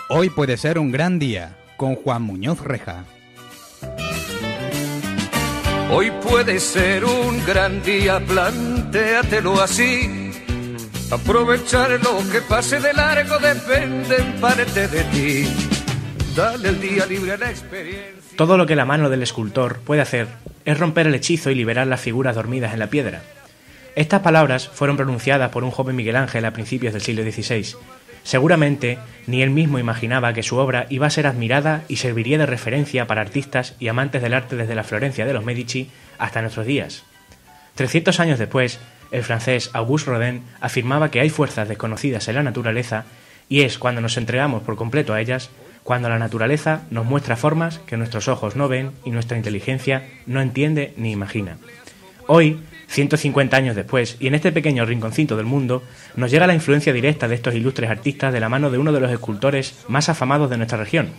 Hoy puede ser un gran día, con Juan Muñoz Reja. Hoy puede ser un gran día, plantéatelo así. Aprovechar lo que pase de largo depende en parte de ti. Dale el día libre a la experiencia. Todo lo que la mano del escultor puede hacer es romper el hechizo y liberar las figuras dormidas en la piedra. Estas palabras fueron pronunciadas por un joven Miguel Ángel a principios del siglo XVI. Seguramente ni él mismo imaginaba que su obra iba a ser admirada y serviría de referencia para artistas y amantes del arte desde la Florencia de los Medici hasta nuestros días. 300 años después, el francés Auguste Rodin afirmaba que hay fuerzas desconocidas en la naturaleza y es cuando nos entregamos por completo a ellas, cuando la naturaleza nos muestra formas que nuestros ojos no ven y nuestra inteligencia no entiende ni imagina. Hoy, 150 años después, y en este pequeño rinconcito del mundo, nos llega la influencia directa de estos ilustres artistas de la mano de uno de los escultores más afamados de nuestra región.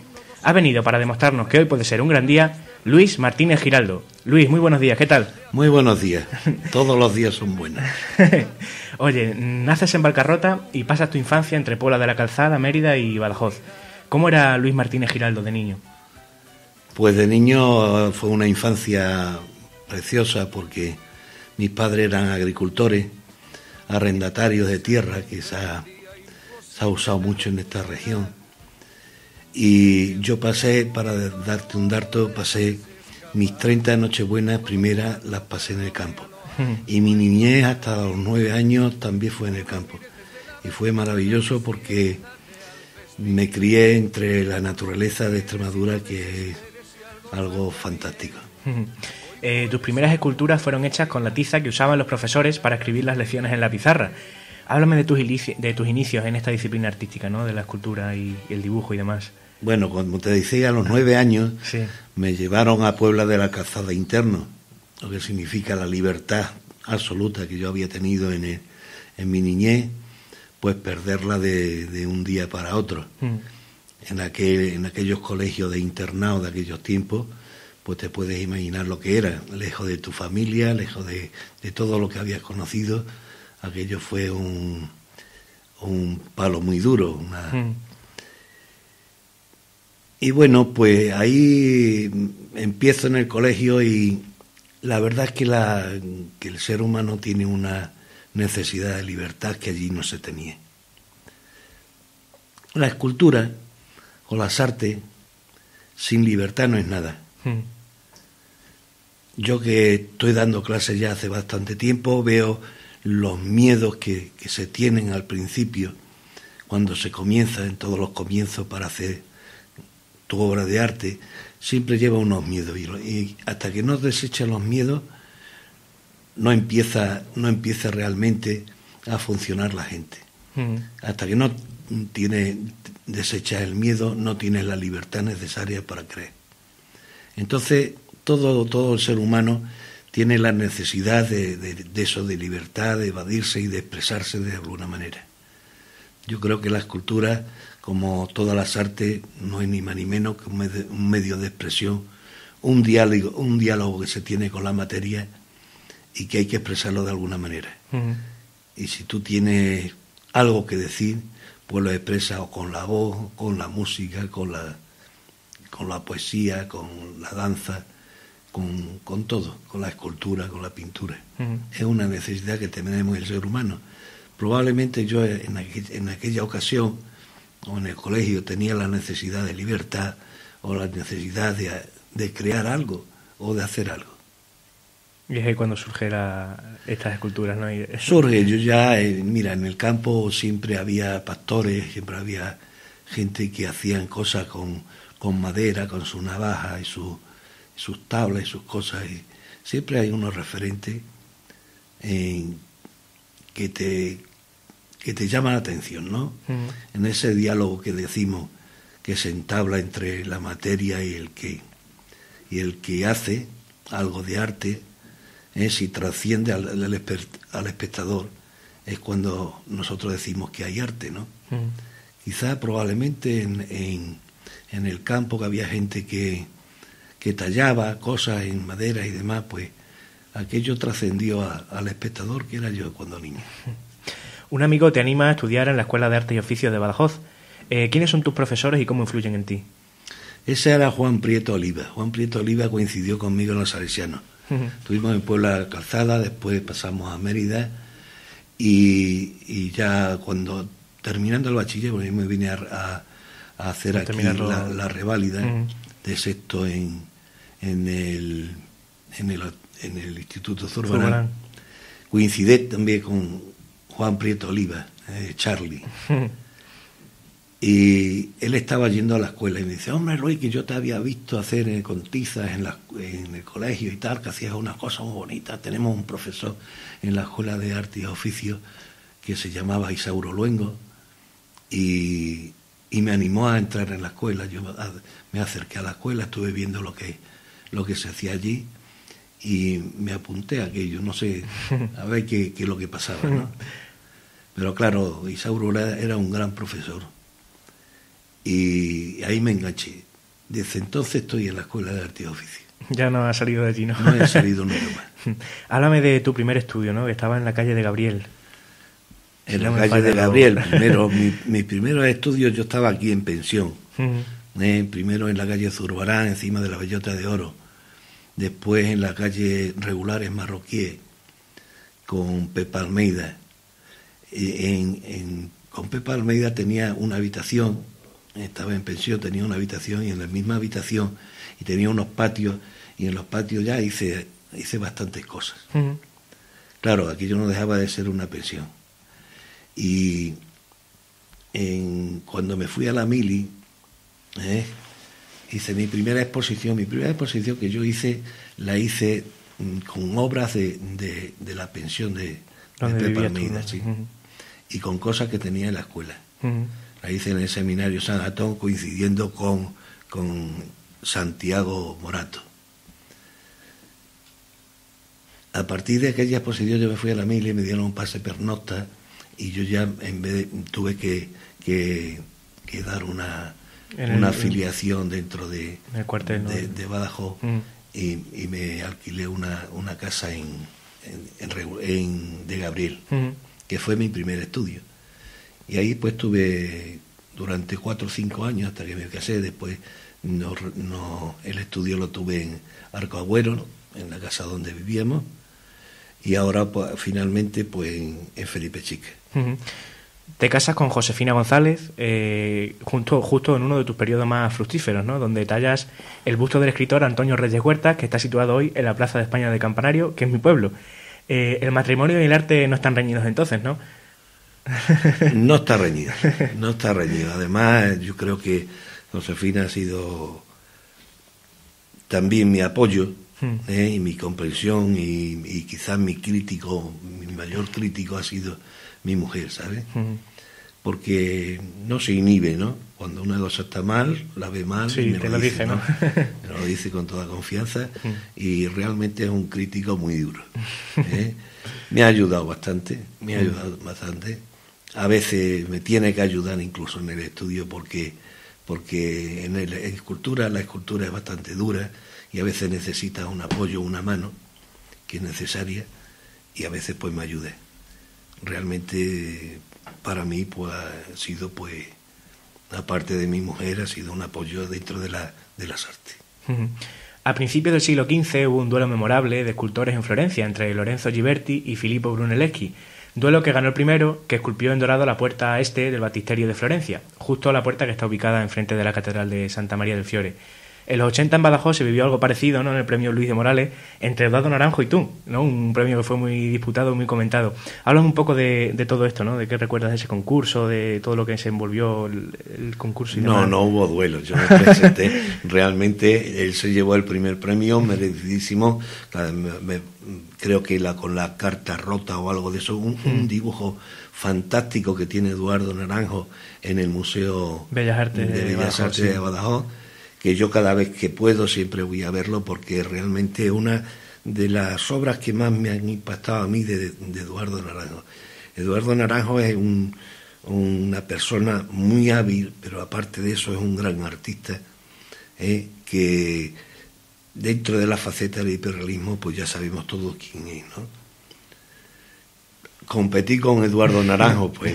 Ha venido para demostrarnos que hoy puede ser un gran día, Luis Martínez Giraldo. Luis, muy buenos días, ¿qué tal? Muy buenos días, todos los días son buenos. Oye, naces en Valcarrota y pasas tu infancia entre Puebla de la Calzada, Mérida y Badajoz. ¿Cómo era Luis Martínez Giraldo de niño? Pues de niño fue una infancia preciosa porque mis padres eran agricultores, arrendatarios de tierra, que se ha usado mucho en esta región. Y yo pasé, para darte un dato, pasé mis 30 Nochebuenas primeras, las pasé en el campo. Y mi niñez hasta los 9 años también fue en el campo. Y fue maravilloso porque me crié entre la naturaleza de Extremadura, que es algo fantástico. Tus primeras esculturas fueron hechas con la tiza que usaban los profesores para escribir las lecciones en la pizarra. Háblame de tus inicios en esta disciplina artística, ¿no? De la escultura y el dibujo y demás. Bueno, como te decía, a los 9 años sí, me llevaron a Puebla de la Calzada interno, lo que significa la libertad absoluta que yo había tenido en mi niñez, pues perderla de un día para otro. En aquellos colegios de internado de aquellos tiempos, pues te puedes imaginar lo que era, lejos de tu familia, lejos de todo lo que habías conocido. Aquello fue un palo muy duro. Y bueno, pues ahí empiezo en el colegio y la verdad es que el ser humano tiene una necesidad de libertad que allí no se tenía. La escultura o las artes sin libertad no es nada. Yo que estoy dando clases ya hace bastante tiempo, veo los miedos que se tienen al principio, cuando se comienza, en todos los comienzos para hacer tu obra de arte, siempre lleva unos miedos y hasta que no desecha los miedos no empieza realmente a funcionar la gente. Hasta que no desechas el miedo, no tienes la libertad necesaria para creer. Entonces, todo el ser humano tiene la necesidad de eso, de libertad, de evadirse y de expresarse de alguna manera. Yo creo que la escultura, como todas las artes, no es ni más ni menos que un medio de expresión, un diálogo que se tiene con la materia y que hay que expresarlo de alguna manera. Y si tú tienes algo que decir, pues lo expresas o con la voz, con la música, con la poesía, con la danza, con todo, con la escultura, con la pintura. Es una necesidad que tenemos el ser humano. Probablemente yo en aquella ocasión o en el colegio tenía la necesidad de libertad o la necesidad de crear algo o de hacer algo. Y es ahí cuando surge estas esculturas, ¿no? Surge, yo ya, mira, en el campo siempre había pastores, siempre había gente que hacían cosas con madera, con su navaja y sus tablas y sus cosas. Y siempre hay unos referentes que te llaman la atención, ¿no? En ese diálogo que decimos que se entabla entre la materia y el que hace algo de arte, si trasciende al espectador, es cuando nosotros decimos que hay arte, ¿no? Quizá probablemente en el campo, que había gente que tallaba cosas en madera y demás, pues aquello trascendió al espectador, que era yo cuando niño. Un amigo te anima a estudiar en la Escuela de Artes y Oficios de Badajoz. ¿Quiénes son tus profesores y cómo influyen en ti? Ese era Juan Prieto Oliva. Juan Prieto Oliva coincidió conmigo en los Salesianos. Estuvimos en Puebla Calzada, después pasamos a Mérida y ya cuando terminando el bachiller, porque me vine a hacer aquí la reválida de sexto en el Instituto Zurbarán. Coincidí también con Juan Prieto Oliva, Charlie. Y él estaba yendo a la escuela y me dice: hombre, Luis, que yo te había visto hacer con tizas en el colegio y tal, que hacías unas cosas muy bonitas. Tenemos un profesor en la Escuela de Arte y Oficios que se llamaba Isauro Luengo y me animó a entrar en la escuela. Yo me acerqué a la escuela, estuve viendo lo que se hacía allí y me apunté a aquello, no sé, a ver qué es lo que pasaba, ¿no? Pero claro, Isauro era un gran profesor y ahí me enganché. Desde entonces estoy en la Escuela de Arte y Oficio. Ya no has salido de allí, ¿no? No he salido nunca más. Háblame de tu primer estudio, ¿no? Que estaba en la calle de Gabriel. En la calle de Gabriel, primero, mis primeros estudios, yo estaba aquí en pensión. Primero en la calle Zurbarán, encima de la Bellota de Oro. Después en la calle Regulares Marroquíes, con Pepa Almeida. Con Pepa Almeida tenía una habitación, estaba en pensión, tenía una habitación y en la misma habitación, y tenía unos patios, y en los patios ya hice bastantes cosas. Claro, aquello no dejaba de ser una pensión. Y cuando me fui a la Mili, hice mi primera exposición que yo hice, la hice con obras de la pensión de Pepa Almeida, sí, y con cosas que tenía en la escuela. La hice en el seminario San Antón, coincidiendo con Santiago Morato. A partir de aquella exposición yo me fui a la Mili, me dieron un pase pernocta y yo ya tuve que dar una afiliación dentro de Badajoz y me alquilé una casa de Gabriel, que fue mi primer estudio. Y ahí pues estuve durante 4 o 5 años hasta que me casé. Después el estudio lo tuve en Arco Agüero, en la casa donde vivíamos, y ahora pues, finalmente pues en Felipe Chique. Te casas con Josefina González justo en uno de tus periodos más fructíferos, ¿no? Donde tallas el busto del escritor Antonio Reyes Huertas, que está situado hoy en la Plaza de España de Campanario, que es mi pueblo. El matrimonio y el arte no están reñidos entonces, ¿no? No está reñido. Además, yo creo que Josefina ha sido también mi apoyo y mi comprensión y quizás mi mayor crítico ha sido mi mujer, ¿sabes? Porque no se inhibe, ¿no? Cuando una cosa está mal, la ve mal, sí, y me te lo dice, ¿no? Me lo dice con toda confianza y realmente es un crítico muy duro. Me ha ayudado bastante, A veces me tiene que ayudar incluso en el estudio porque en la escultura es bastante dura y a veces necesita un apoyo, una mano que es necesaria y a veces pues me ayuda. Realmente para mí pues ha sido pues, aparte de mi mujer, ha sido un apoyo dentro de las artes. A principios del siglo XV hubo un duelo memorable de escultores en Florencia entre Lorenzo Ghiberti y Filippo Brunelleschi. Duelo que ganó el primero, que esculpió en dorado la puerta este del Baptisterio de Florencia, justo la puerta que está ubicada enfrente de la Catedral de Santa María del Fiore. En los 80 en Badajoz se vivió algo parecido, ¿no? En el premio Luis de Morales, entre Eduardo Naranjo y tú, ¿no? Un premio que fue muy disputado, muy comentado. Háblame un poco de todo esto, ¿no? ¿De qué recuerdas de ese concurso, de todo lo que se envolvió el concurso y demás? No hubo duelo, yo me presenté. Realmente él se llevó el primer premio, merecidísimo. Creo que con la carta rota o algo de eso, un dibujo fantástico que tiene Eduardo Naranjo en el Museo Bellas Artes de Badajoz, que yo cada vez que puedo siempre voy a verlo porque realmente es una de las obras que más me han impactado a mí de Eduardo Naranjo. Eduardo Naranjo es una persona muy hábil, pero aparte de eso es un gran artista, que dentro de la faceta del hiperrealismo pues ya sabemos todos quién es, ¿no? Competí con Eduardo Naranjo, pues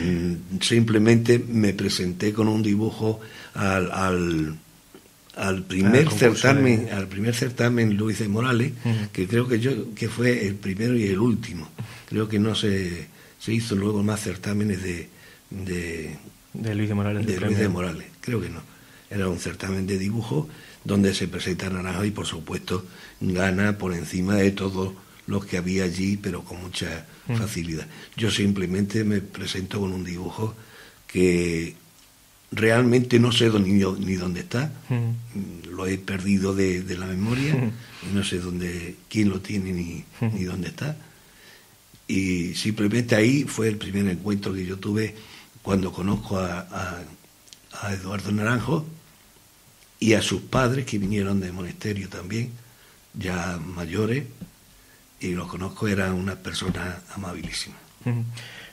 simplemente me presenté con un dibujo al primer certamen Luis de Morales, que creo que fue el primero y el último. Creo que no se hizo luego más certámenes de Luis de Morales. Creo que no. Era un certamen de dibujo donde se presenta Naranjo y por supuesto gana por encima de todos los que había allí, pero con mucha facilidad. Yo simplemente me presento con un dibujo que realmente no sé ni dónde está, lo he perdido de la memoria, y no sé quién lo tiene ni dónde está. Y simplemente ahí fue el primer encuentro que yo tuve cuando conozco a Eduardo Naranjo y a sus padres, que vinieron del monasterio también, ya mayores, y los conozco, eran unas personas amabilísimas.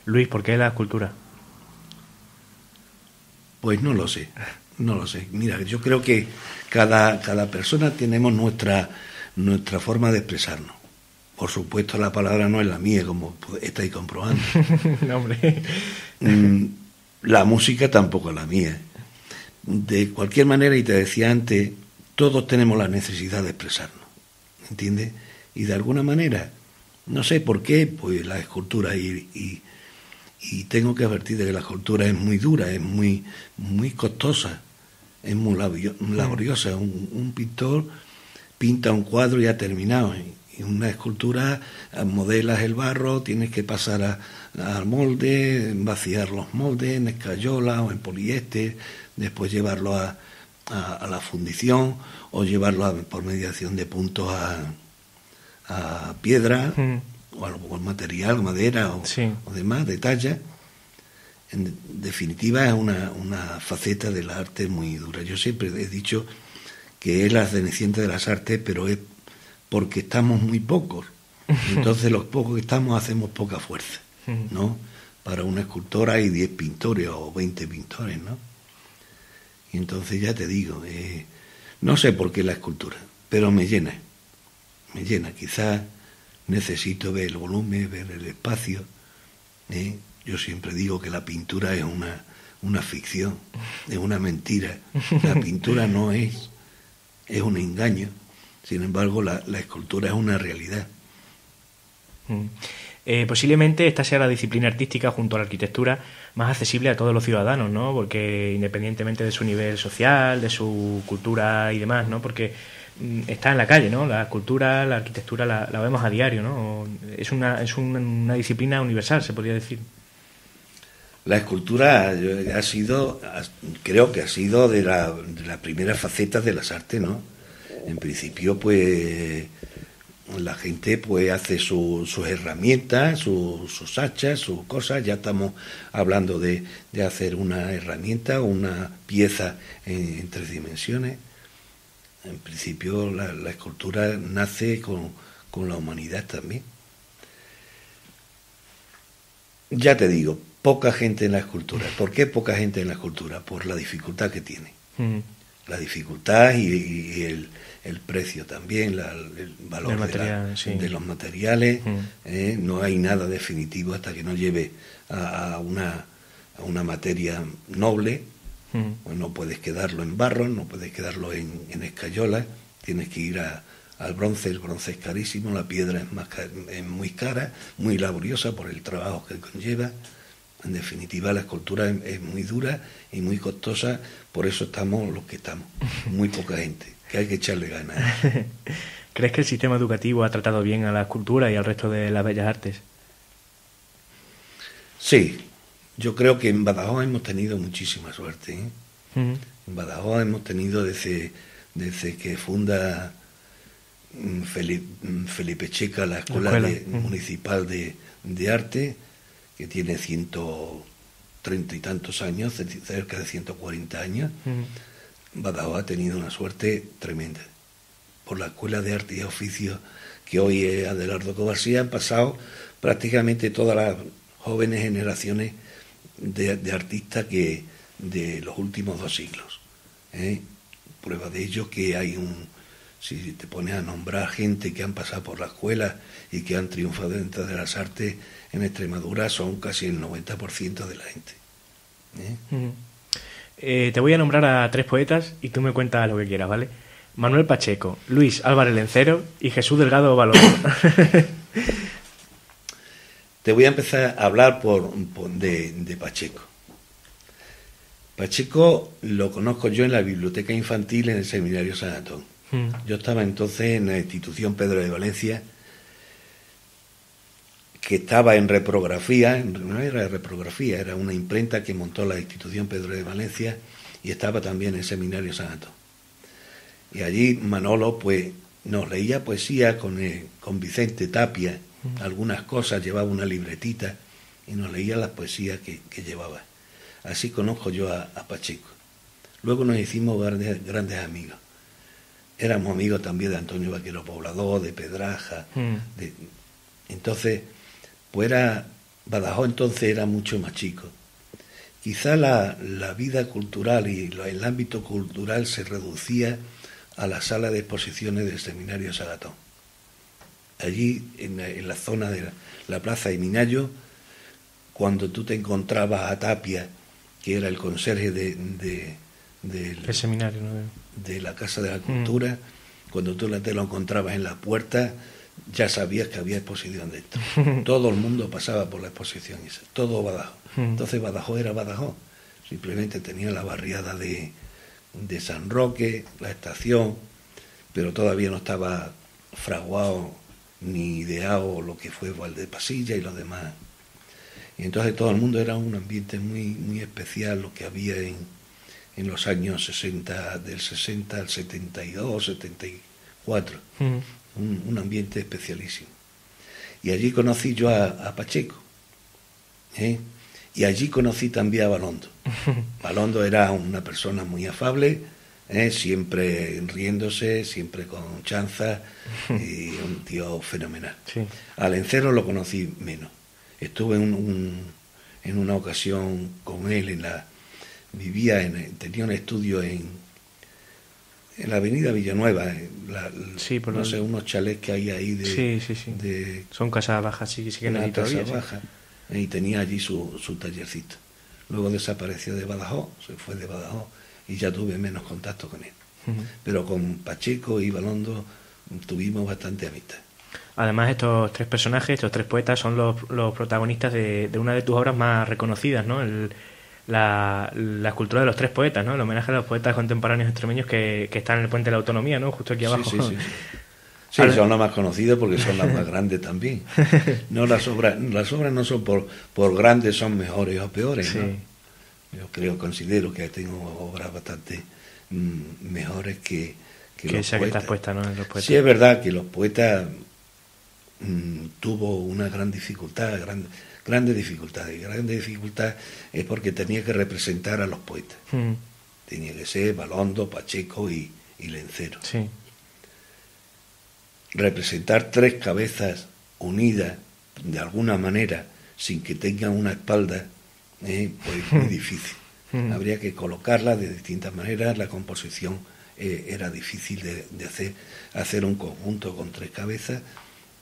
Luis, ¿por qué la escultura? Pues no lo sé. Mira, yo creo que cada persona tenemos nuestra forma de expresarnos. Por supuesto, la palabra no es la mía, como estáis comprobando. No, hombre. La música tampoco es la mía. De cualquier manera, y te decía antes, todos tenemos la necesidad de expresarnos, ¿entiendes? Y de alguna manera, no sé por qué, pues la escultura, y tengo que advertir de que la escultura es muy dura, es muy costosa, es muy laboriosa. Un pintor pinta un cuadro y ha terminado. Y una escultura, modelas el barro, tienes que pasar al molde, vaciar los moldes en escayola o en poliéster, después llevarlo a la fundición o llevarlo por mediación de puntos a piedra o al material, madera o demás, de talla. En definitiva es una faceta del arte muy dura. Yo siempre he dicho que es la cenicienta de las artes, pero es porque estamos muy pocos. Entonces los pocos que estamos hacemos poca fuerza, ¿no? Para una escultora hay 10 pintores o 20 pintores, ¿no? Y entonces ya te digo, no sé por qué la escultura, pero me llena. Quizás necesito ver el volumen, ver el espacio. Yo siempre digo que la pintura es una ficción, es una mentira. La pintura no es un engaño. Sin embargo, la escultura es una realidad. Posiblemente esta sea la disciplina artística junto a la arquitectura más accesible a todos los ciudadanos, ¿no? Porque independientemente de su nivel social, de su cultura y demás, ¿no? Porque está en la calle, ¿no? La escultura, la arquitectura la vemos a diario, ¿no? Es una disciplina universal, se podría decir. La escultura creo que ha sido de las primeras facetas de las artes, ¿no? En principio, pues la gente pues hace sus herramientas, sus hachas, sus cosas. Ya estamos hablando de hacer una herramienta o una pieza en 3 dimensiones. En principio la escultura nace con la humanidad también. Ya te digo, poca gente en la escultura. ¿Por qué poca gente en la escultura? Por la dificultad que tiene. La dificultad y el precio también, el valor de los materiales. No hay nada definitivo hasta que no lleve a una materia noble. Pues no puedes quedarlo en barro, no puedes quedarlo en escayola, tienes que ir al bronce. El bronce es carísimo, la piedra es muy cara, muy laboriosa por el trabajo que conlleva. En definitiva, la escultura es muy dura y muy costosa, por eso estamos los que estamos, muy poca gente, que hay que echarle ganas. ¿Crees que el sistema educativo ha tratado bien a la escultura y al resto de las bellas artes? Sí, yo creo que en Badajoz hemos tenido muchísima suerte, ¿eh? En Badajoz hemos tenido desde que funda Felipe Checa la Escuela Municipal de Arte, que tiene 130 y tantos años, cerca de 140 años. Badajoz ha tenido una suerte tremenda. Por la Escuela de Arte y Oficios, que hoy es Adelardo Covarsí, han pasado prácticamente todas las jóvenes generaciones de artistas de los últimos 2 siglos. Prueba de ello que hay si te pones a nombrar gente que han pasado por la escuela y que han triunfado dentro de las artes en Extremadura, son casi el 90% de la gente. Te voy a nombrar a 3 poetas y tú me cuentas lo que quieras, ¿vale? Manuel Pacheco, Luis Álvarez Lencero y Jesús Delgado Balondo. Te voy a empezar a hablar de Pacheco. Pacheco lo conozco yo en la biblioteca infantil en el Seminario San Antón. Yo estaba entonces en la institución Pedro de Valencia, que estaba en reprografía, no era reprografía, era una imprenta que montó la institución Pedro de Valencia, y estaba también en el Seminario San Antón. Y allí Manolo pues nos leía poesía con Vicente Tapia, algunas cosas, llevaba una libretita y nos leía las poesías que llevaba. Así conozco yo a Pacheco. Luego nos hicimos grandes amigos. Éramos amigos también de Antonio Vaquero Poblador, de Pedraja. Entonces, pues Badajoz entonces era mucho más chico. Quizá la vida cultural y el ámbito cultural se reducía a la sala de exposiciones del Seminario Sagatón. Allí, en la zona de la Plaza de Minayo, cuando tú te encontrabas a Tapia, que era el conserje del seminario, ¿no? De la Casa de la Cultura, cuando tú te lo encontrabas en la puerta, ya sabías que había exposición de esto. Todo el mundo pasaba por la exposición esa, todo Badajoz. Entonces Badajoz era Badajoz, simplemente tenía la barriada de San Roque, la estación, pero todavía no estaba fraguado ni ideado lo que fue Valdepasilla y los demás. Y entonces todo el mundo era un ambiente muy, muy especial, lo que había en los años 60, del 60 al 72, 74. Un ambiente especialísimo. Y allí conocí yo a Pacheco. Y allí conocí también a Balondo. Balondo era una persona muy afable, siempre riéndose, siempre con chanza, y un tío fenomenal. Sí. A Lencero lo conocí menos. Estuve en una ocasión con él, tenía un estudio en la avenida Villanueva, no sé, unos chalés que hay ahí de son casas bajas, sí que no hay todavía. Baja, y tenía allí su tallercito. Luego desapareció de Badajoz, se fue de Badajoz y ya tuve menos contacto con él. Pero con Pacheco y Balondo tuvimos bastante amistad. Además, estos 3 personajes, estos 3 poetas, son los protagonistas de una de tus obras más reconocidas, ¿no? La escultura de los 3 poetas, ¿no? El homenaje a los poetas contemporáneos extremeños que están en el Puente de la Autonomía, ¿no? Justo aquí abajo. Sí, son las más conocidas porque son las más grandes también. No, las obras no son por grandes, son mejores o peores, ¿no? Yo considero que tengo obras bastante mejores que los esa poetas. Que estás puesta, ¿no? En los poetas. Sí, es verdad que los poetas tuvo una gran dificultad, grandes dificultades. Y grande dificultad es porque tenía que representar a los poetas. Tenía que ser Balondo, Pacheco y Lencero. Sí. Representar 3 cabezas unidas de alguna manera sin que tengan una espalda, pues muy difícil. Habría que colocarlas de distintas maneras. La composición era difícil de hacer un conjunto con 3 cabezas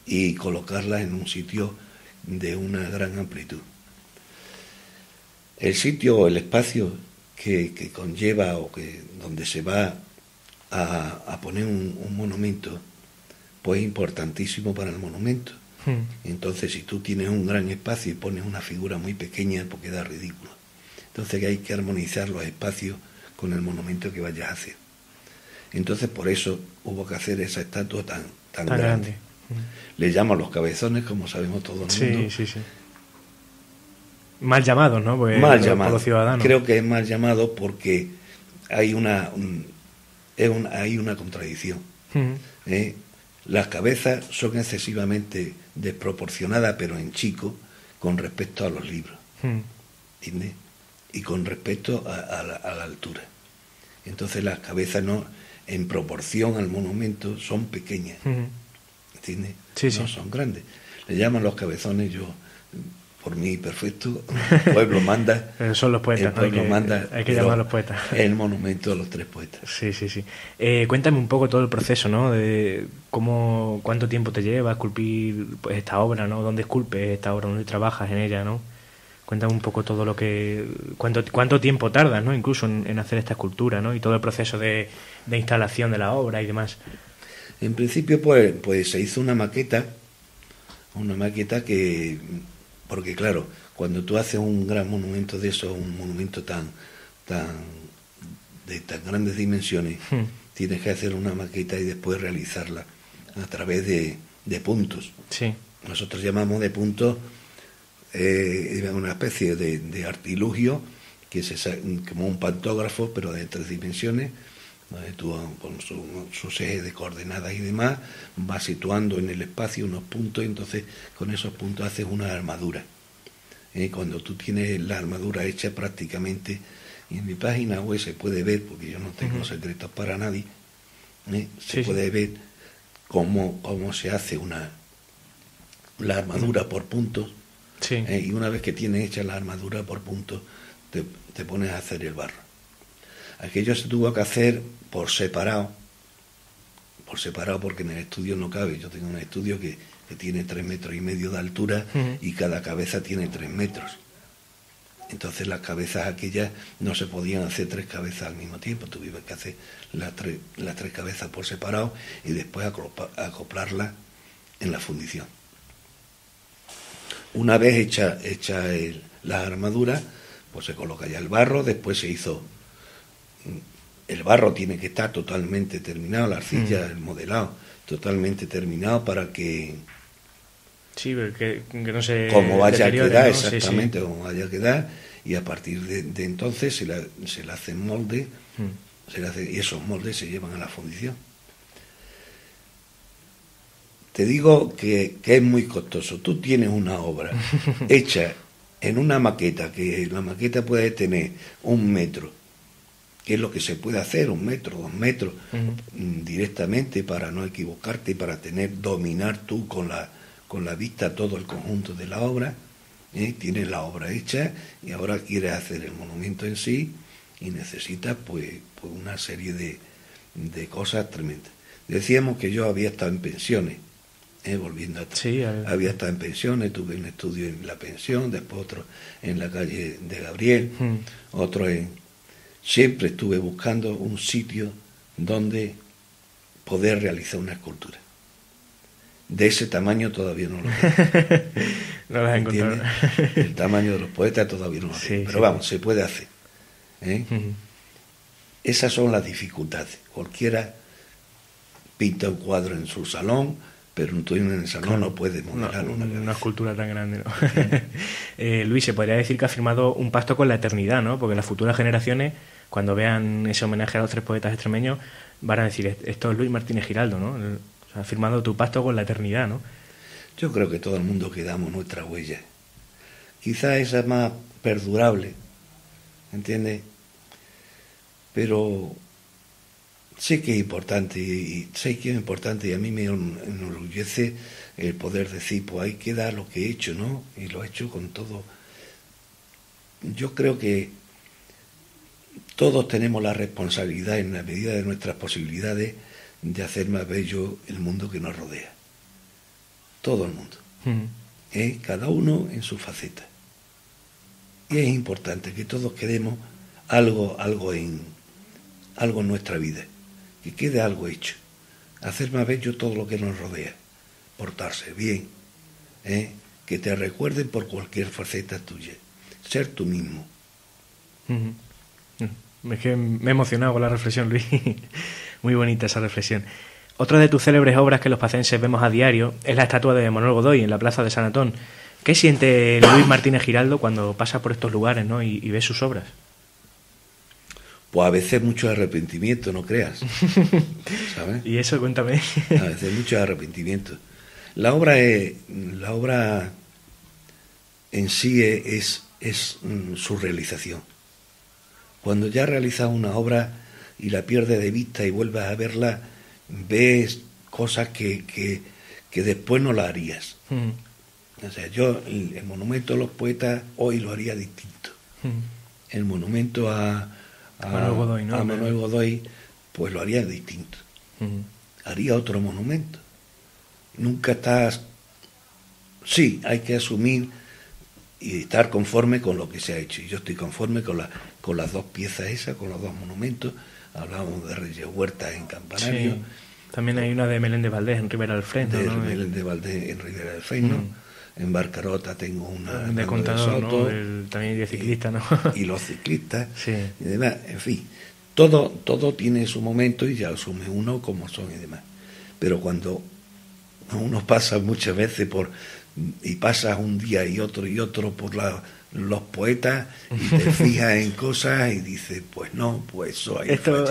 y colocarlas en un sitio de una gran amplitud. El sitio o el espacio que conlleva donde se va a poner un monumento, pues es importantísimo para el monumento. Entonces, si tú tienes un gran espacio y pones una figura muy pequeña, pues queda ridículo. Entonces hay que armonizar los espacios con el monumento que vayas a hacer. Entonces, por eso hubo que hacer esa estatua tan grande. Le llaman los cabezones, como sabemos todo el mundo. Sí. Mal llamados, ¿no? Pues mal llamado. Por los ciudadanos. Creo que es mal llamado porque hay una contradicción. Las cabezas son excesivamente desproporcionadas, pero en chico, con respecto a los libros. ¿Entiendes? Y con respecto a la altura. Entonces las cabezas en proporción al monumento son pequeñas. ¿Entiendes? Sí. No son grandes. Le llaman los cabezones, yo por mí perfecto, el pueblo manda. Pero son los poetas, el pueblo manda, hay que llamar a los poetas. El monumento a los 3 poetas. Sí. Cuéntame un poco todo el proceso, ¿no? De cuánto tiempo te lleva esculpir pues, esta obra, ¿no? ¿Dónde esculpes esta obra? ¿Dónde trabajas en ella, no? Cuéntame un poco todo cuánto tiempo tardas, ¿no? Incluso en hacer esta escultura, ¿no? Y todo el proceso de instalación de la obra y demás. En principio, pues se hizo una maqueta que, porque claro, cuando tú haces un gran monumento de eso, un monumento de tan grandes dimensiones, tienes que hacer una maqueta y después realizarla a través de puntos. Sí. Nosotros llamamos de puntos una especie de artilugio que como un pantógrafo, pero de 3 dimensiones, donde tú con sus ejes de coordenadas y demás vas situando en el espacio unos puntos, y entonces con esos puntos haces una armadura. Cuando tú tienes la armadura hecha prácticamente, y en mi página web se puede ver, porque yo no tengo secretos para nadie, se puede ver cómo se hace la armadura por puntos. Sí. Y una vez que tienes hecha la armadura por puntos, te pones a hacer el barro. Aquello se tuvo que hacer por separado porque en el estudio no cabe. Yo tengo un estudio que tiene 3,5 metros de altura y cada cabeza tiene 3 metros. Entonces las cabezas aquellas no se podían hacer 3 cabezas al mismo tiempo, tuvimos que hacer las tres cabezas por separado y después acoplarlas en la fundición. Una vez hecha la armadura, pues se coloca ya el barro, después se hizo. El barro tiene que estar totalmente terminado, la arcilla, el modelado, totalmente terminado para que. Sí, que no se. Como vaya a quedar, ¿no? exactamente, Sí. como vaya a quedar, y a partir de entonces se le hacen moldes, y esos moldes se llevan a la fundición. Te digo que es muy costoso. Tú tienes una obra hecha en una maqueta, que la maqueta puede tener 1 metro, que es lo que se puede hacer, 1 metro, 2 metros, directamente para no equivocarte y para dominar tú con la vista todo el conjunto de la obra. Tienes la obra hecha y ahora quieres hacer el monumento en sí y necesitas pues una serie de cosas tremendas. Decíamos que yo había estado en pensiones. Volviendo a sí, había estado en pensiones, tuve un estudio en la pensión, después otro en la calle de Gabriel, otro siempre estuve buscando un sitio donde poder realizar una escultura. De ese tamaño todavía no lo tengo. No las he encontrado. El tamaño de los poetas todavía no lo tengo. Pero vamos, se puede hacer. Esas son las dificultades. Cualquiera pinta un cuadro en su salón, pero tú en el salón no puedes modelar una escultura tan grande, ¿no? Luis, se podría decir que ha firmado un pacto con la eternidad, ¿no? Porque las futuras generaciones, cuando vean ese homenaje a los 3 poetas extremeños, van a decir, esto es Luis Martínez Giraldo, ¿no? O sea, ha firmado tu pacto con la eternidad, ¿no? Yo creo que todo el mundo quedamos nuestra huella. Quizá esa es más perdurable, ¿entiendes? Pero sé que es importante y a mí me enorgullece el poder decir, pues ahí queda lo que he hecho, ¿no? Y lo he hecho con todo. Yo creo que todos tenemos la responsabilidad, en la medida de nuestras posibilidades, de hacer más bello el mundo que nos rodea. Todo el mundo. Cada uno en su faceta. Y es importante que todos quedemos algo en nuestra vida. Que quede algo hecho, hacer más bello todo lo que nos rodea, portarse bien, que te recuerden por cualquier faceta tuya, ser tú mismo. Es que me he emocionado con la reflexión, Luis. Muy bonita esa reflexión. Otra de tus célebres obras que los pacenses vemos a diario es la estatua de Manuel Godoy en la plaza de San Antón. ¿Qué siente Luis Martínez Giraldo cuando pasa por estos lugares, ¿no? y ve sus obras? Pues a veces mucho arrepentimiento, no creas. ¿Sabes? Y eso, cuéntame. A veces mucho arrepentimiento. La obra en sí es su realización. Cuando ya realizas una obra y la pierdes de vista y vuelves a verla, ves cosas que después no la harías. O sea, yo el monumento a los poetas hoy lo haría distinto. El monumento a Manuel Godoy, ¿no? A Manuel Godoy, pues lo haría distinto. Haría otro monumento. Nunca estás... Sí, hay que asumir y estar conforme con lo que se ha hecho. Y yo estoy conforme con las dos piezas esas, con los dos monumentos. Hablábamos de Reyes Huerta en Campanario. Sí. También hay una de Meléndez Valdés en Ribera del Freno, de ¿no? Meléndez Valdés en Ribera del Freno. En Barcarota tengo una de Contador, Soto, ¿no? También de ciclista, ¿no? Y los ciclistas, sí. Y demás. En fin, todo tiene su momento y ya asume uno como son y demás. Pero cuando uno pasa muchas veces y pasas un día y otro por los poetas y te fijas en cosas y dices, pues no, pues eso ahí fallé.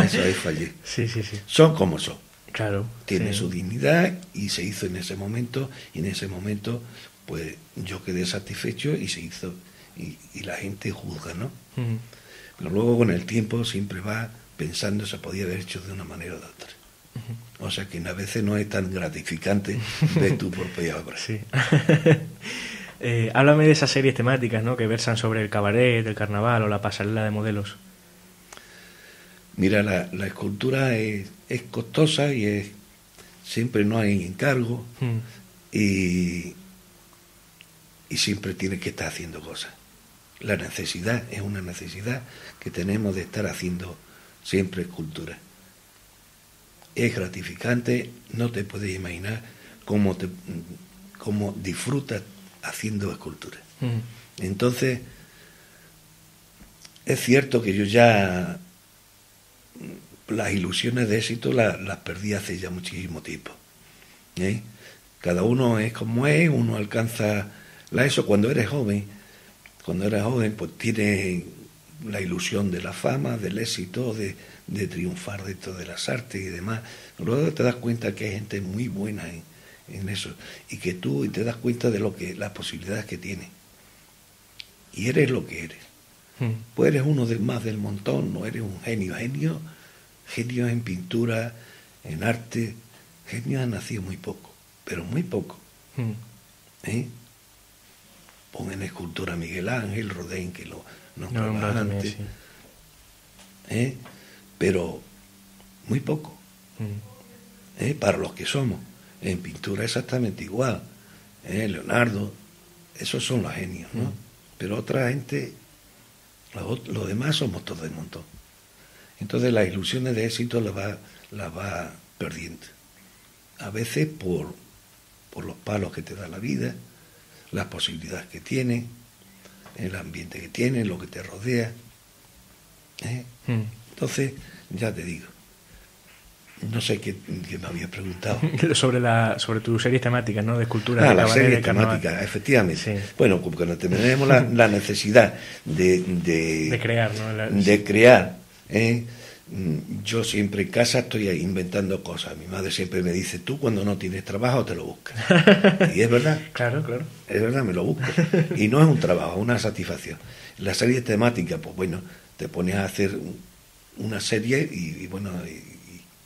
Eso ahí fallé. Sí. Son como son. Claro. Tiene su dignidad y se hizo en ese momento, y en ese momento pues yo quedé satisfecho y se hizo, y la gente juzga, ¿no? Pero luego con el tiempo siempre va pensando se podía haber hecho de una manera o de otra. O sea que a veces no es tan gratificante ver tu propia obra. Sí. Háblame de esas series temáticas, ¿no? Que versan sobre el cabaret, el carnaval o la pasarela de modelos. Mira, la escultura es costosa y siempre no hay encargo y siempre tienes que estar haciendo cosas. La necesidad es una necesidad que tenemos de estar haciendo siempre escultura. Es gratificante, no te puedes imaginar cómo disfrutas haciendo escultura. Entonces, es cierto que yo ya las ilusiones de éxito las perdí hace ya muchísimo tiempo. Cada uno es como es, uno alcanza eso cuando eres joven. Cuando eres joven, pues tienes la ilusión de la fama, del éxito, de triunfar dentro de las artes y demás. Luego te das cuenta que hay gente muy buena en eso y te das cuenta de las posibilidades que tienes. Y eres lo que eres. Pues eres uno más del montón, no eres un genio. Genios en pintura, en arte. Genios han nacido muy poco, pero muy poco. Pon en escultura a Miguel Ángel, Rodin, que lo nombraba antes. Sí. Pero muy poco. Para los que somos. En pintura exactamente igual. Leonardo, esos son los genios, ¿no? Pero otra gente, los demás somos todos del montón. Entonces las ilusiones de éxito las va perdiendo. A veces por los palos que te da la vida, las posibilidades que tiene, el ambiente que tiene, lo que te rodea. Entonces, ya te digo, no sé qué me habías preguntado. sobre tus series temáticas, ¿no? De escultura. Las series temáticas, efectivamente. Sí. Bueno, cuando tenemos la necesidad de crear, ¿no? De crear. Yo siempre en casa estoy ahí inventando cosas. Mi madre siempre me dice, tú cuando no tienes trabajo te lo buscas. Y es verdad. Claro. Es verdad, me lo busco. Y no es un trabajo, es una satisfacción. La serie temática, pues bueno, te pones a hacer una serie y bueno,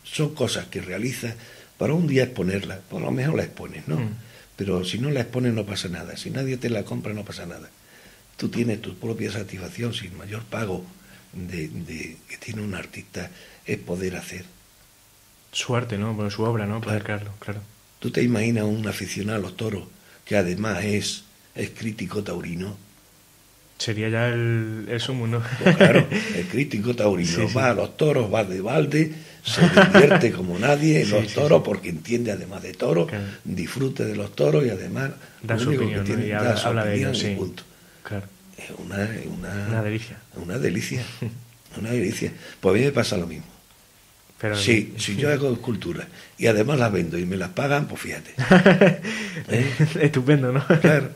son cosas que realizas para un día exponerla. Por lo mejor la expones, ¿no? Pero si no la expones no pasa nada. Si nadie te la compra no pasa nada. Tú tienes tu propia satisfacción sin mayor pago que tiene un artista, es poder hacer su arte, ¿no? Bueno, su obra, ¿no? Poder crearlo, claro. ¿Tú te imaginas un aficionado a los toros que además es crítico taurino? Sería ya el sumo, ¿no? Pues claro, el crítico taurino va a los toros, va de balde, se divierte como nadie en los toros porque entiende además de toros, claro. Disfrute de los toros y además da su opinión, ¿no? Y habla de ellos, sí. Punto. Claro. Es una delicia. Una delicia. Pues a mí me pasa lo mismo. Pero si yo hago esculturas y además las vendo y me las pagan, pues fíjate. Estupendo, ¿no? Claro.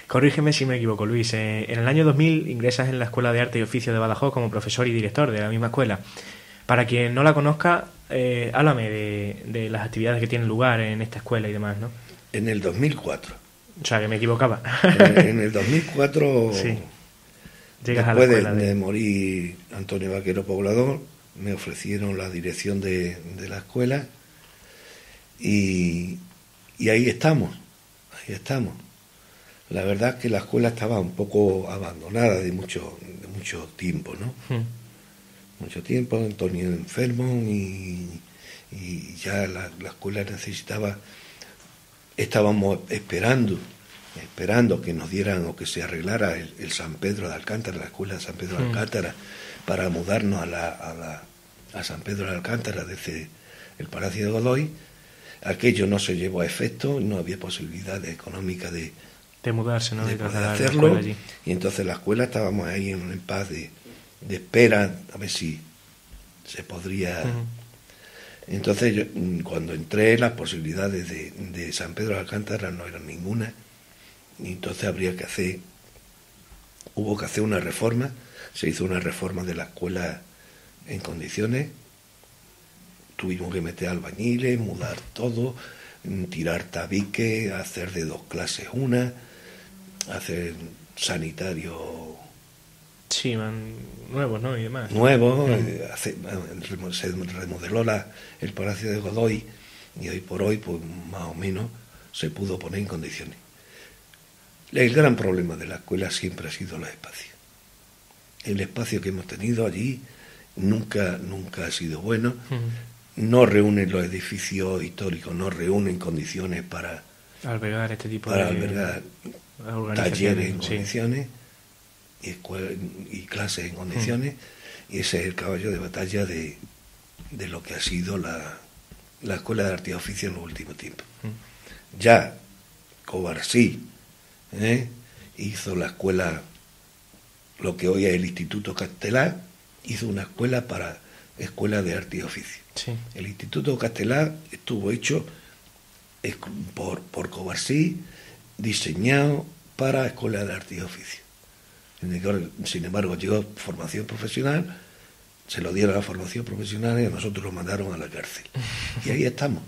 Corrígeme si me equivoco, Luis. En el año 2000 ingresas en la Escuela de Arte y Oficio de Badajoz como profesor y director de la misma escuela. Para quien no la conozca, háblame de las actividades que tienen lugar en esta escuela y demás, ¿no? En el 2004. O sea, que me equivocaba. En el 2004, sí. Llegas después a la escuela de morir Antonio Vaquero Poblador, me ofrecieron la dirección de la escuela y ahí estamos. ahí estamos. La verdad es que la escuela estaba un poco abandonada de mucho tiempo, ¿no? Mucho tiempo, Antonio enfermo y ya la escuela necesitaba, estábamos esperando que nos dieran o que se arreglara el San Pedro de Alcántara, la escuela de San Pedro de Alcántara, para mudarnos a San Pedro de Alcántara desde el Palacio de Godoy. Aquello no se llevó a efecto, no había posibilidad económica de mudarse, ¿no? de poder hacerlo, y entonces la escuela estábamos ahí en un impasse de espera a ver si se podría. Entonces yo, cuando entré, las posibilidades de San Pedro de Alcántara no eran ninguna, y entonces hubo que hacer una reforma. Se hizo una reforma de la escuela en condiciones, tuvimos que meter albañiles, mudar todo, tirar tabique, hacer de 2 clases una, hacer sanitario. Sí, nuevos, ¿no? Y demás. Nuevos, se remodeló el Palacio de Godoy, y hoy por hoy, pues más o menos, se pudo poner en condiciones. El gran problema de la escuela siempre ha sido los espacios. El espacio que hemos tenido allí nunca ha sido bueno. No reúnen los edificios históricos, no reúnen condiciones para albergar este tipo albergar talleres en condiciones y clases en condiciones, y ese es el caballo de batalla de lo que ha sido la Escuela de Arte y Oficio en los últimos tiempos. Ya Covarsí hizo la escuela, lo que hoy es el Instituto Castelar, hizo una escuela para Escuela de Arte y Oficio. Sí. El Instituto Castelar estuvo hecho por Covarsí, diseñado para Escuela de Arte y Oficio. Sin embargo, llegó formación profesional, se lo dieron a la formación profesional y a nosotros lo mandaron a la cárcel. Y ahí estamos,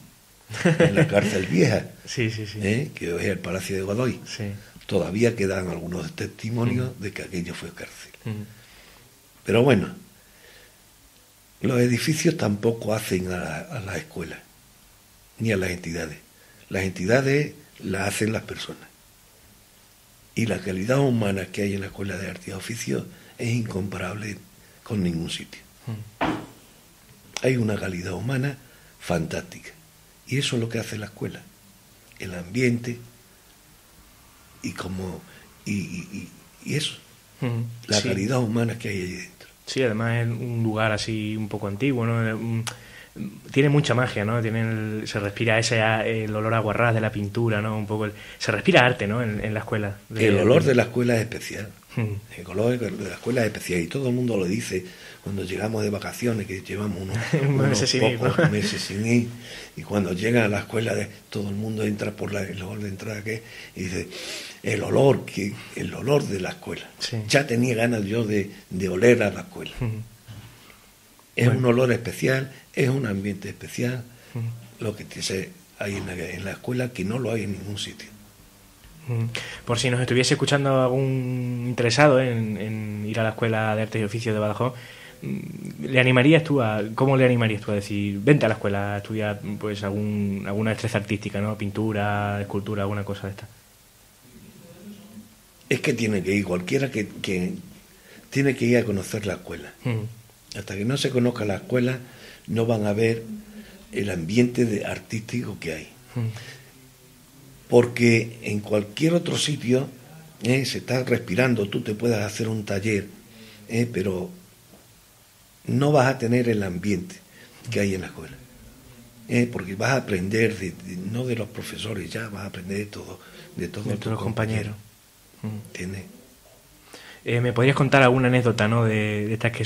en la cárcel vieja, sí. Que hoy es el Palacio de Godoy. Sí. Todavía quedan algunos testimonios de que aquello fue cárcel. Pero bueno, los edificios tampoco hacen a la escuela, ni a las entidades. Las entidades las hacen las personas. Y la calidad humana que hay en la Escuela de Arte y Oficio es incomparable con ningún sitio. Hay una calidad humana fantástica. Y eso es lo que hace la escuela. El ambiente y eso. La calidad humana que hay ahí dentro. Sí, además es un lugar así un poco antiguo, ¿no? Tiene mucha magia, ¿no? Se respira el olor a guarrás de la pintura, ¿no? Un poco se respira arte, ¿no? En la escuela. El olor de la escuela es especial. El olor de la escuela es especial, y todo el mundo lo dice cuando llegamos de vacaciones, que llevamos unos pocos meses sin ir, y cuando llega a la escuela todo el mundo entra por el hall de entrada y dice el olor de la escuela. Sí. Ya tenía ganas yo de oler a la escuela. Es un olor especial, es un ambiente especial, lo que hay en la escuela, que no lo hay en ningún sitio. Por si nos estuviese escuchando algún interesado en ir a la Escuela de Artes y Oficios de Badajoz, ¿cómo le animarías tú a decir, vente a la escuela a estudiar pues alguna destreza artística, ¿no? Pintura, escultura, alguna cosa de esta? Es que tiene que ir cualquiera que tiene que ir a conocer la escuela. Hasta que no se conozca la escuela, no van a ver el ambiente artístico que hay. Porque en cualquier otro sitio se está respirando, tú te puedes hacer un taller, pero no vas a tener el ambiente que hay en la escuela. Porque vas a aprender, no de los profesores, ya vas a aprender de todos los compañeros. ¿Entiendes? ¿Me podrías contar alguna anécdota, ¿no? de estas que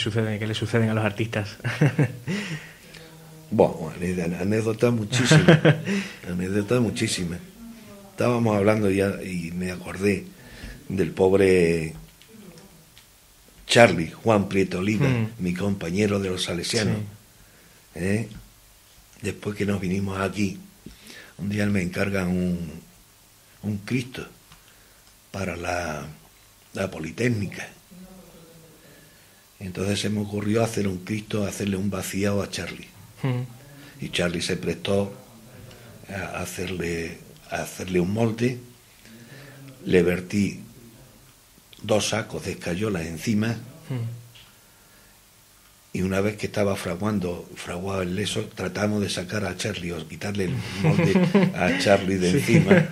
le suceden a los artistas? Bueno, anécdotas muchísimas. Estábamos hablando ya y me acordé del pobre Charlie, Juan Prieto Oliva, mi compañero de los salesianos. Sí. Después que nos vinimos aquí, un día me encargan un Cristo para la Politécnica. Entonces se me ocurrió hacer un Cristo, hacerle un vaciado a Charlie. Y Charlie se prestó a hacerle un molde le vertí 2 sacos de escayola encima. Y una vez que estaba fraguado el leso, tratamos de sacar a Charlie o quitarle el molde a Charlie de encima,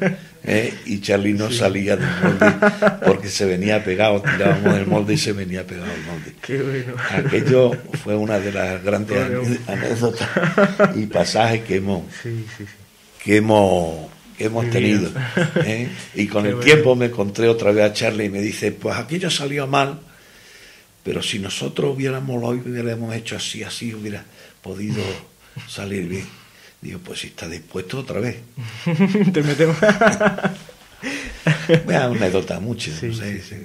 y Charlie no salía del molde porque se venía pegado, tirábamos el molde y se venía pegado el molde. Qué bueno. Aquello fue una de las grandes anécdotas y pasajes que hemos tenido. Y con el tiempo me encontré otra vez a Charlie y me dice, pues aquello salió mal, pero si nosotros hubiéramos hecho así hubiera podido salir bien. Digo, pues si está dispuesto otra vez. Te metemos. Una anécdota mucho. Sí, no sé, sí.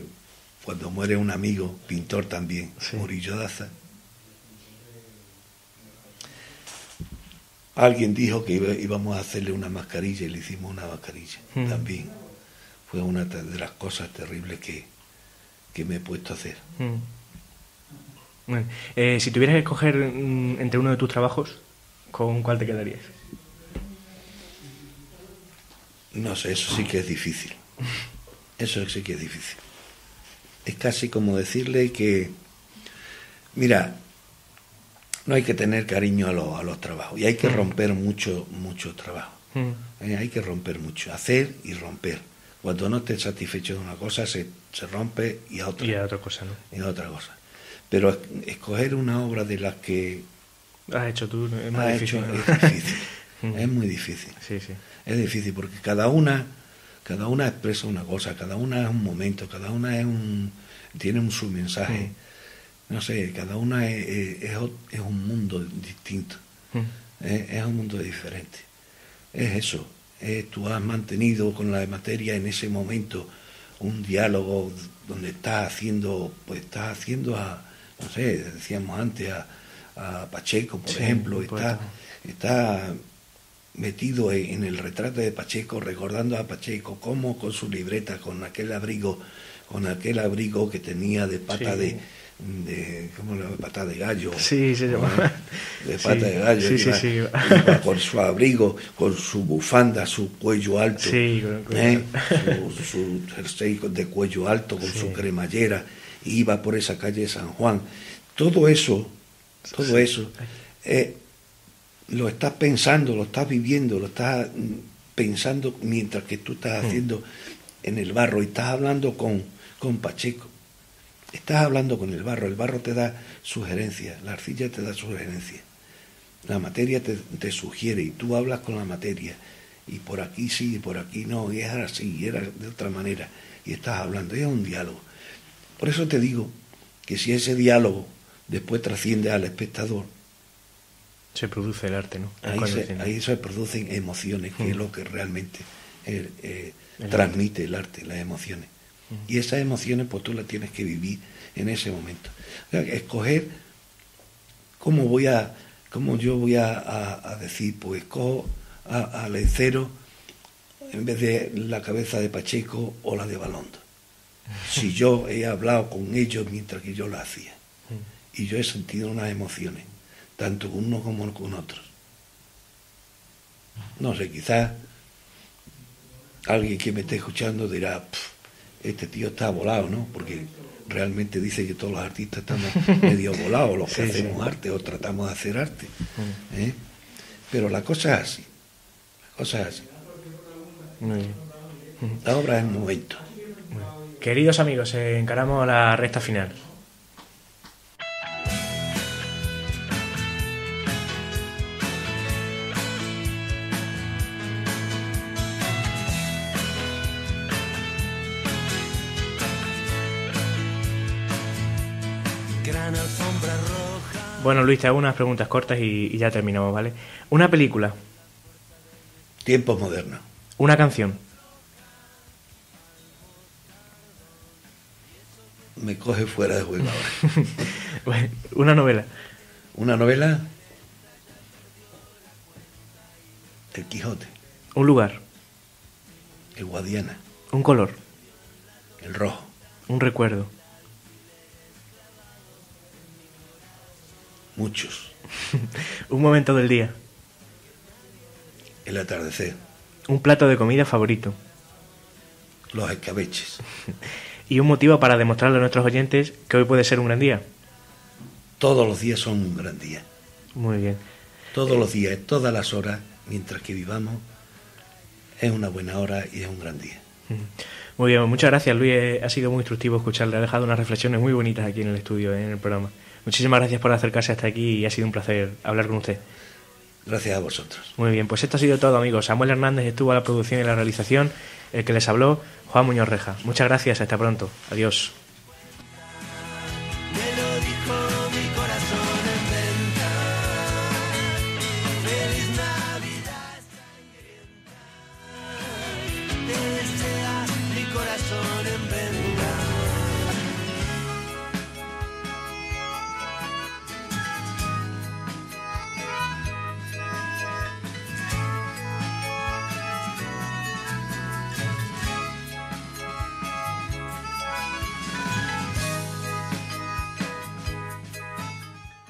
Cuando muere un amigo, pintor también, Murillo Daza, alguien dijo que íbamos a hacerle una mascarilla y le hicimos una mascarilla. También fue una de las cosas terribles que me he puesto a hacer. Bueno, si tuvieras que escoger entre uno de tus trabajos, ¿con cuál te quedarías? No sé, eso sí que es difícil. Eso sí que es difícil. Es casi como decirle que, mira, no hay que tener cariño a los trabajos y hay que romper mucho trabajo. Hay que romper mucho, hacer y romper. Cuando no estés satisfecho de una cosa, se rompe y a otra. Y a otra cosa, ¿no? Y a otra cosa. Pero escoger una obra de las que has hecho tú es más difícil. Es difícil. Es muy difícil. Sí. Es difícil porque cada una expresa una cosa, cada una es un momento, cada una tiene su mensaje. No sé, cada una es un mundo distinto. Es un mundo diferente. Es eso. Tú has mantenido con la materia en ese momento un diálogo donde estás haciendo no sé, decíamos antes a Pacheco, por ejemplo, está metido en el retrato de Pacheco, recordando a Pacheco cómo con su libreta, con aquel abrigo que tenía de pata ¿cómo le llama? Pata de gallo. Sí, se llama. De pata de gallo. Iba con su abrigo, con su bufanda, su cuello alto. Sí, su jersey de cuello alto, con su cremallera. Iba por esa calle de San Juan. Todo eso lo estás pensando, lo estás viviendo, lo estás pensando mientras que tú estás haciendo en el barro y estás hablando con Pacheco. Estás hablando con el barro te da sugerencias, la arcilla te da sugerencias, la materia te sugiere y tú hablas con la materia y por aquí sí y por aquí no, y es así y era de otra manera y estás hablando, es un diálogo. Por eso te digo que si ese diálogo después trasciende al espectador, se produce el arte, ¿no? Ahí se producen emociones, que es lo que realmente transmite el arte, las emociones. Y esas emociones pues tú las tienes que vivir en ese momento. O sea, escoger cómo yo voy a decir, pues cojo a Lencero en vez de la cabeza de Pacheco o la de Balondo. Si yo he hablado con ellos mientras que yo la hacía. Y yo he sentido unas emociones, tanto con uno como con otros. No sé, quizás alguien que me esté escuchando dirá, este tío está volado, ¿no? Porque realmente dice que todos los artistas estamos medio volados, los que hacemos arte o tratamos de hacer arte. Pero la cosa es así. Muy bien. La obra es el momento. Queridos amigos, encaramos la recta final. Bueno, Luis, te hago unas preguntas cortas y ya terminamos, ¿vale? Una película. Tiempos modernos. Una canción. Me coge fuera de juego ahora. Bueno, una novela. Una novela. El Quijote. Un lugar. El Guadiana. Un color. El rojo. Un recuerdo. Muchos. Un momento del día. El atardecer. Un plato de comida favorito. los escabeches. ¿Y un motivo para demostrarle a nuestros oyentes que hoy puede ser un gran día? Todos los días son un gran día. Muy bien. Todos los días, todas las horas, mientras que vivamos, es una buena hora y es un gran día. Muy bien, muchas gracias, Luis. Ha sido muy instructivo escucharle. Ha dejado unas reflexiones muy bonitas aquí en el estudio, en el programa. Muchísimas gracias por acercarse hasta aquí y ha sido un placer hablar con usted. Gracias a vosotros. Muy bien, pues esto ha sido todo, amigos. Samuel Hernández estuvo a la producción y la realización. El que les habló, Juan Muñoz Reja. Muchas gracias, hasta pronto. Adiós.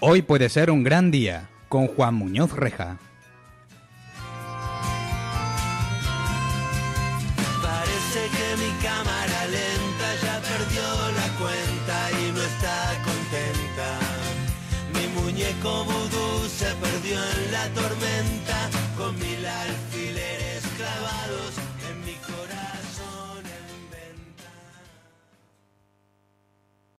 Hoy puede ser un gran día, con Juan Muñoz Reja. Parece que mi cámara lenta ya perdió la cuenta y no está contenta. Mi muñeco vudú se perdió en la tormenta.